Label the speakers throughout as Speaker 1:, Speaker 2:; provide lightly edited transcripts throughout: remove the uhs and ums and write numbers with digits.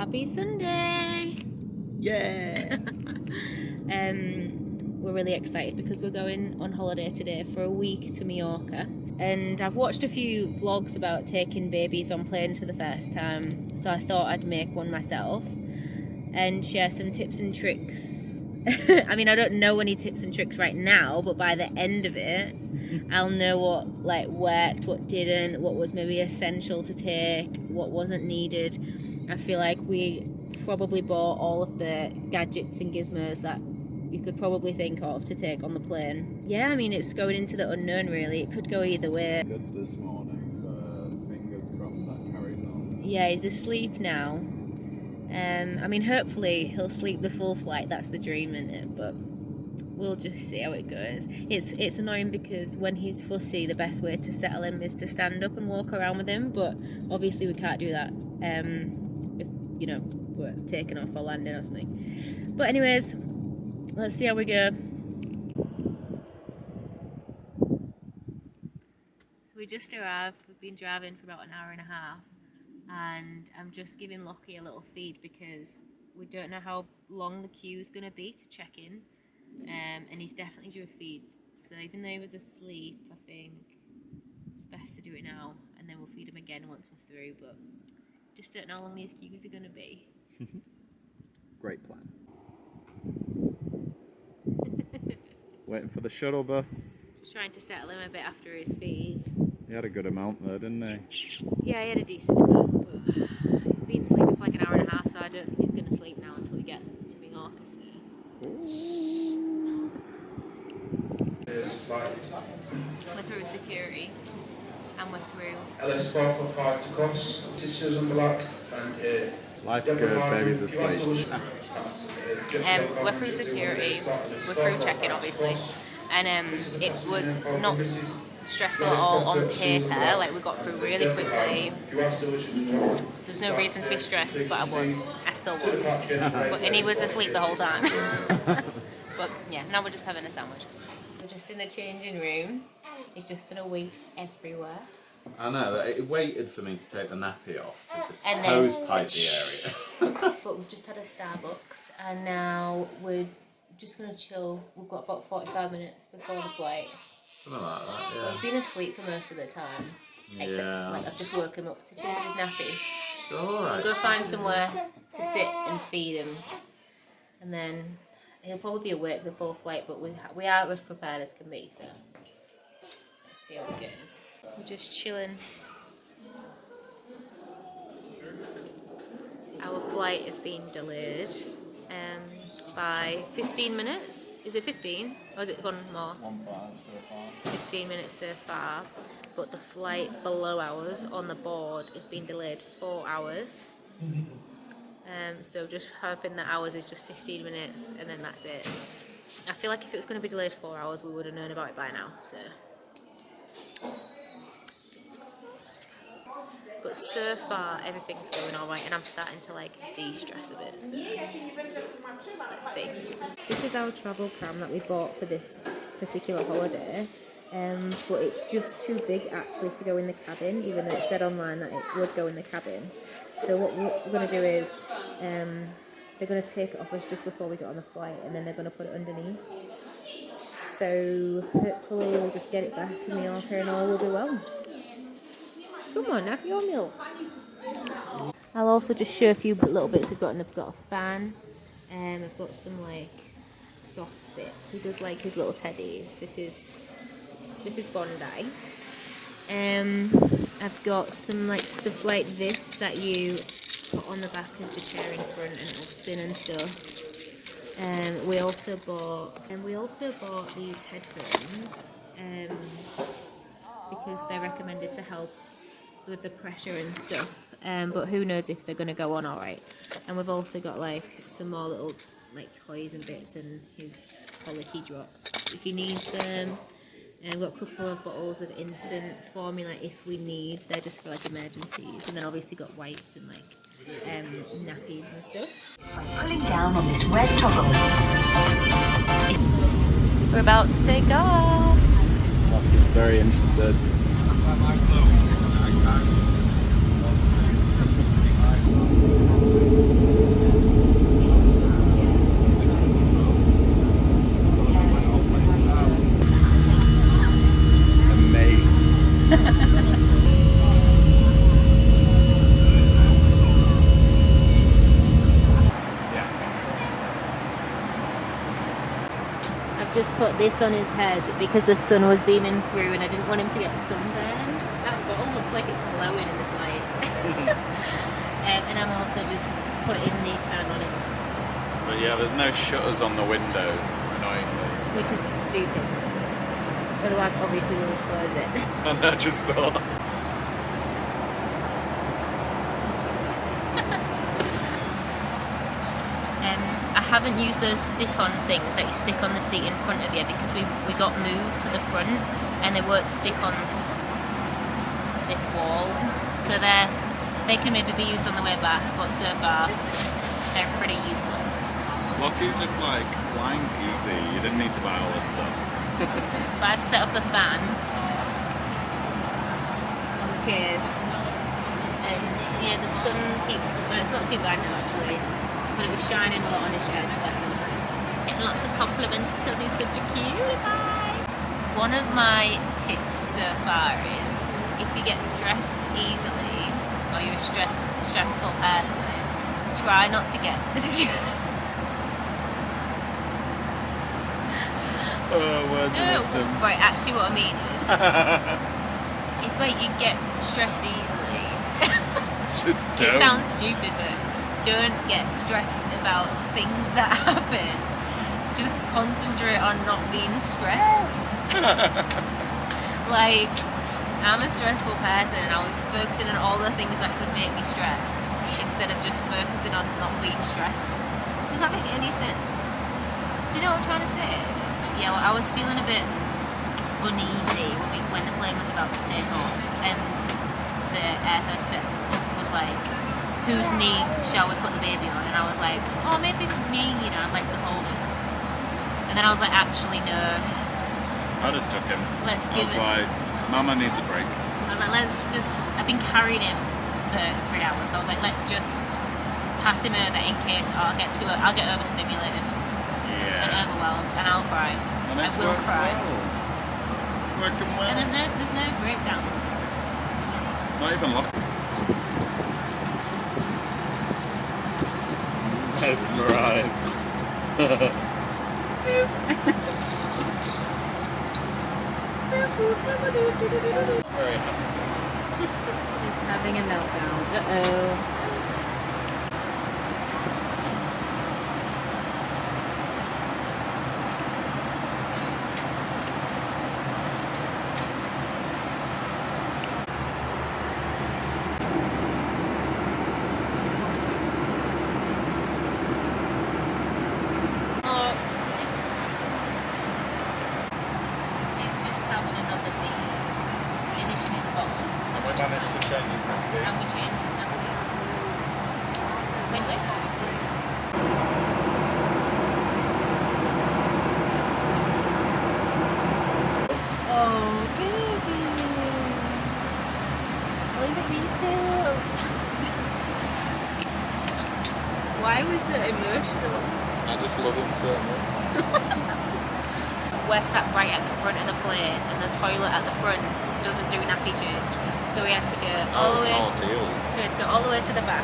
Speaker 1: Happy Sunday!
Speaker 2: Yeah!
Speaker 1: We're really excited because we're going on holiday today for a week to Mallorca. And I've watched a few vlogs about taking babies on planes for the first time, so I thought I'd make one myself and share some tips and tricks. I mean, I don't know any tips and tricks right now, but by the end of it, I'll know what worked, what didn't, what was maybe essential to take, what wasn't needed. I feel like we probably bought all of the gadgets and gizmos that you could probably think of to take on the plane. Yeah, I mean, it's going into the unknown really. It could go either way.
Speaker 2: Good this morning, so fingers crossed that carries on.
Speaker 1: Yeah, he's asleep now. I mean, hopefully he'll sleep the full flight. That's the dream, isn't it? But we'll just see how it goes. It's annoying because when he's fussy, the best way to settle him is to stand up and walk around with him. But obviously we can't do that if, you know, we're taking off or landing or something. But anyways, let's see how we go. So we just arrived. We've been driving for about an hour and a half. And I'm just giving Lockie a little feed because we don't know how long the queue's going to be to check in, and he's definitely due a feed, so even though he was asleep, I think it's best to do it now and then we'll feed him again once we're through, but just don't know how long these queues are going to be.
Speaker 2: Great plan. Waiting for the shuttle bus.
Speaker 1: Just trying to settle him a bit after his feed.
Speaker 2: He had a good amount there, didn't he?
Speaker 1: Yeah, he had a decent amount, but he's been sleeping for like an hour and a half, so I don't think he's going to sleep now until we get to Mallorca. So. We're through security, and we're through.
Speaker 3: LS445 to cross. This is Susan Black and
Speaker 2: life's good, baby's asleep.
Speaker 1: We're through security, we're through check-in obviously, and it was not stressful at all on paper. Like, we got through really quickly. There's no reason to be stressed, but I still was. And he was asleep the whole time. But yeah, now we're just having a sandwich. We're just in the changing room. He's just gonna wait everywhere.
Speaker 2: I know, it waited for me to take the nappy off to just
Speaker 1: And
Speaker 2: hose pipe the area.
Speaker 1: But we've just had a Starbucks and now we're just gonna chill. We've got about 45 minutes before the flight.
Speaker 2: Something like that, yeah.
Speaker 1: He's been asleep for most of the time. Except, like, I've just woke him up to change his nappy.
Speaker 2: So alright.
Speaker 1: We'll go find somewhere to sit and feed him. And then he'll probably be awake the full flight, but we are as prepared as can be, so let's see how it goes. We're just chilling. Our flight is being delayed by 15 minutes. Is it 15? Or has it gone more?
Speaker 2: 1.5 so far.
Speaker 1: 15 minutes so far. But the flight below ours on the board is being delayed 4 hours. So just hoping that ours is just 15 minutes and then that's it. I feel like if it was going to be delayed 4 hours, we would have known about it by now. So. But so far everything's going alright and I'm starting to like de-stress a bit, so let's see. This is our travel pram that we bought for this particular holiday, but it's just too big actually to go in the cabin, even though it said online that it would go in the cabin. So what we're going to do is they're going to take it off us just before we get on the flight and then they're going to put it underneath. So hopefully we'll just get it back in Mallorca and all will be well. Come on, have your milk. I'll also just show a few little bits we've got. And we've got a fan, and we've got some like soft bits. He does like his little teddies. This is Bondi. I've got some like stuff like this that you put on the back of the chair in front and it'll spin and stuff. We also bought these headphones because they're recommended to help with the pressure and stuff, but who knows if they're going to go on alright. And we've also got like some more little like toys and bits and his colicky drops if he needs them. And we've got a couple of bottles of instant formula if we need. They're just for like emergencies. And then obviously got wipes and like nappies and stuff.
Speaker 4: By pulling down on this red toggle.
Speaker 1: We're about to take off.
Speaker 2: Lockie's very interested.
Speaker 1: just put this on his head because the sun was beaming through and I didn't want him to get sunburned. That bottle looks like it's glowing in this light. And I'm also just putting the fan on it.
Speaker 5: But yeah, there's no shutters on the windows, annoyingly. So.
Speaker 1: Which is stupid. Otherwise, obviously, we would close it.
Speaker 5: And I just thought.
Speaker 1: I haven't used those stick-on things that you stick on the seat in front of you because we got moved to the front and they won't stick on this wall. So they can maybe be used on the way back, but so far they're pretty useless.
Speaker 5: Lucky's just like, flying's easy, you didn't need to buy all this stuff.
Speaker 1: But I've set up the fan on the case and yeah, the sun keeps, so it's not too bad now actually. But it was shining a lot on his head, bless him. Getting lots of compliments because he's such a cutie pie. One of my tips so far is if you get stressed easily or you're a stressful person, try not to get
Speaker 5: Words of wisdom.
Speaker 1: Right, actually what I mean is if like you get stressed easily
Speaker 5: Just
Speaker 1: it
Speaker 5: don't.
Speaker 1: sounds stupid but don't get stressed about things that happen. Just concentrate on not being stressed. Like, I'm a stressful person and I was focusing on all the things that could make me stressed instead of just focusing on not being stressed. Does that make any sense? Do you know what I'm trying to say? Yeah, well, I was feeling a bit uneasy when the plane was about to take off and the air hostess was like, whose knee shall we put the baby on? And I was like, oh, maybe me, you know, I'd like to hold him. And then I was like, actually, no.
Speaker 5: I just took him.
Speaker 1: Let's
Speaker 5: I
Speaker 1: give
Speaker 5: was
Speaker 1: it.
Speaker 5: like, Mama needs a break.
Speaker 1: I was like, let's just, I've been carrying him for 3 hours. So I was like, let's just pass him over in case I'll get overstimulated and
Speaker 5: Yeah.
Speaker 1: overwhelmed and I'll cry.
Speaker 5: And
Speaker 1: I
Speaker 5: it's
Speaker 1: will
Speaker 5: worked
Speaker 1: cry.
Speaker 5: well. It's working well.
Speaker 1: And there's no breakdowns.
Speaker 5: Not even lucky. Mesmerised. Very happy.
Speaker 1: He's having a meltdown. Uh-oh. He's just having another beer. He's finishing his bottle.
Speaker 5: And we managed to change his nappy.
Speaker 1: And we changed his nappy. Win-win. Oh, baby. Look at me too. Why was it emotional?
Speaker 5: I just love him so much.
Speaker 1: We're sat right at the front of the plane and the toilet at the front doesn't do nappy change. So we had to go all the way.
Speaker 5: Ordeal.
Speaker 1: So we had to go all the way to the back.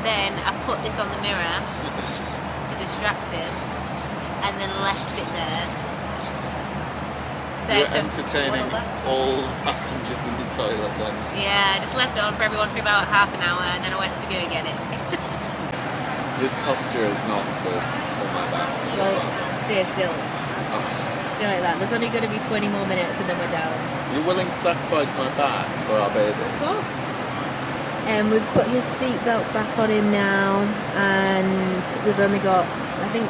Speaker 1: Then I put this on the mirror to distract him and then left it there. So I
Speaker 5: You're
Speaker 1: took
Speaker 5: entertaining
Speaker 1: one over.
Speaker 5: all passengers in the toilet then.
Speaker 1: Yeah, I just left it on for everyone for about half an hour and then I went to go get it.
Speaker 5: This posture is not fit for my back.
Speaker 1: So stay still. Stay like that. There's only going to be 20 more minutes and then we're down.
Speaker 5: You're willing to sacrifice my back for our baby?
Speaker 1: Of course. And we've put his seatbelt back on him now and we've only got, I think,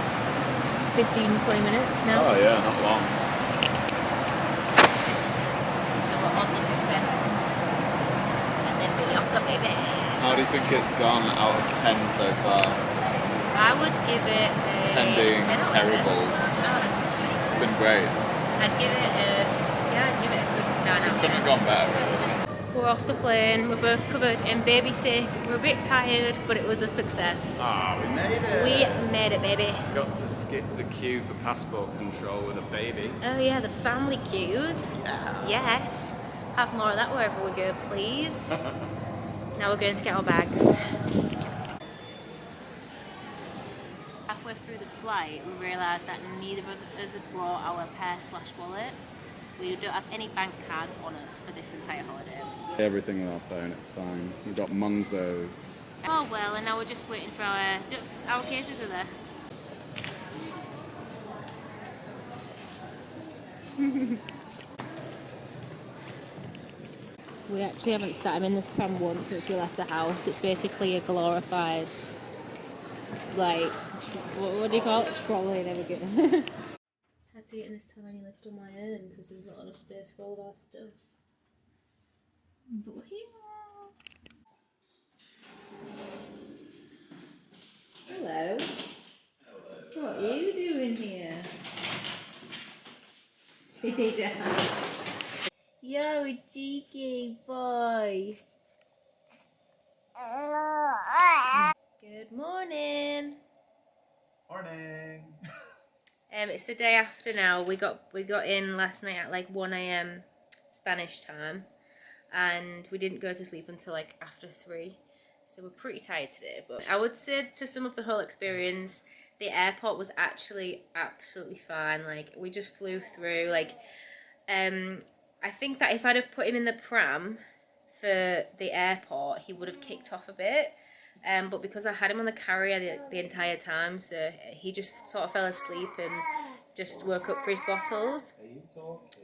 Speaker 1: 15-20 minutes now.
Speaker 5: Oh yeah, not long.
Speaker 1: So we're on the descent. And then we're up the baby.
Speaker 5: How do you think it's gone out of 10 so far?
Speaker 1: I would give it a
Speaker 5: 10 being
Speaker 1: 10.
Speaker 5: terrible. It's been great.
Speaker 1: I'd give it a good 9 out of 10.
Speaker 5: Couldn't have gone better really.
Speaker 1: We're off the plane, we're both covered in baby sick, we're a bit tired, but it was a success.
Speaker 5: Ah, we made it.
Speaker 1: We made it, baby.
Speaker 5: Got to skip the queue for passport control with a baby.
Speaker 1: Oh yeah, the family queues.
Speaker 5: Yeah.
Speaker 1: Yes. Have more of that wherever we go, please. Now we're going to get our bags. Halfway halfway through the flight, we realised that neither of us had brought our purse/wallet. We don't have any bank cards on us for this entire holiday.
Speaker 5: Everything with our phone, it's fine. We've got Monzos.
Speaker 1: Oh well, and now we're just waiting for our cases are there. We actually haven't sat him in this pram once since we left the house. It's basically a glorified, like, what do you call it? Trolley and everything. Had to get in this tiny lift on my own because there's not enough space for all of our stuff. But we're here. Hello. Hello. What are you doing here? You're a cheeky boy. Good morning.
Speaker 2: Morning.
Speaker 1: It's the day after now. We got in last night at like 1 AM Spanish time, and we didn't go to sleep until like after 3. So we're pretty tired today. But I would say to sum up the whole experience, the airport was actually absolutely fine. Like we just flew through. Like I think that if I'd have put him in the pram for the airport, he would have kicked off a bit. But because I had him on the carrier the entire time, so he just sort of fell asleep and just woke up for his bottles.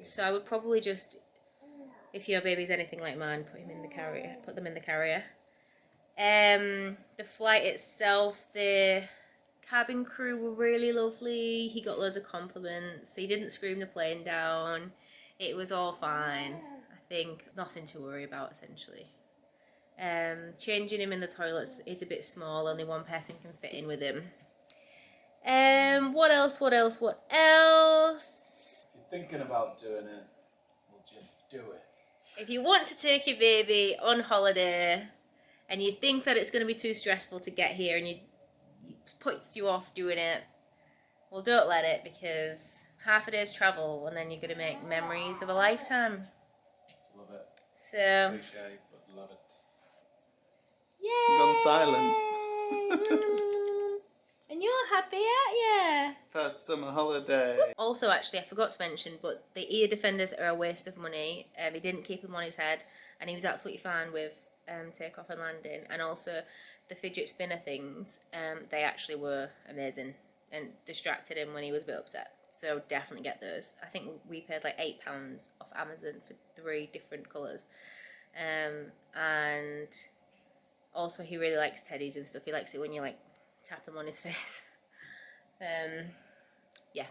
Speaker 1: So I would probably just, if your baby's anything like mine, put them in the carrier. The flight itself, the cabin crew were really lovely. He got loads of compliments. He didn't scream the plane down. It was all fine. I think nothing to worry about essentially. Changing him in the toilets is a bit small, only one person can fit in with him. What else?
Speaker 2: If you're thinking about doing it, well, just do it.
Speaker 1: If you want to take your baby on holiday and you think that it's going to be too stressful to get here and it puts you off doing it, well, don't let it, because half a day's travel and then you're going to make memories of a lifetime.
Speaker 2: Love it.
Speaker 1: So,
Speaker 2: Cliche, but love it.
Speaker 1: yay!
Speaker 5: Gone silent.
Speaker 1: And you're happy, aren't you?
Speaker 5: First summer holiday.
Speaker 1: Also, actually, I forgot to mention, but the ear defenders are a waste of money. He didn't keep them on his head, and he was absolutely fine with takeoff and landing. And also, the fidget spinner things, they actually were amazing and distracted him when he was a bit upset. So definitely get those. I think we paid like £8 off Amazon for 3 different colours. And also, he really likes teddies and stuff. He likes it when you like tap them on his face. Yeah,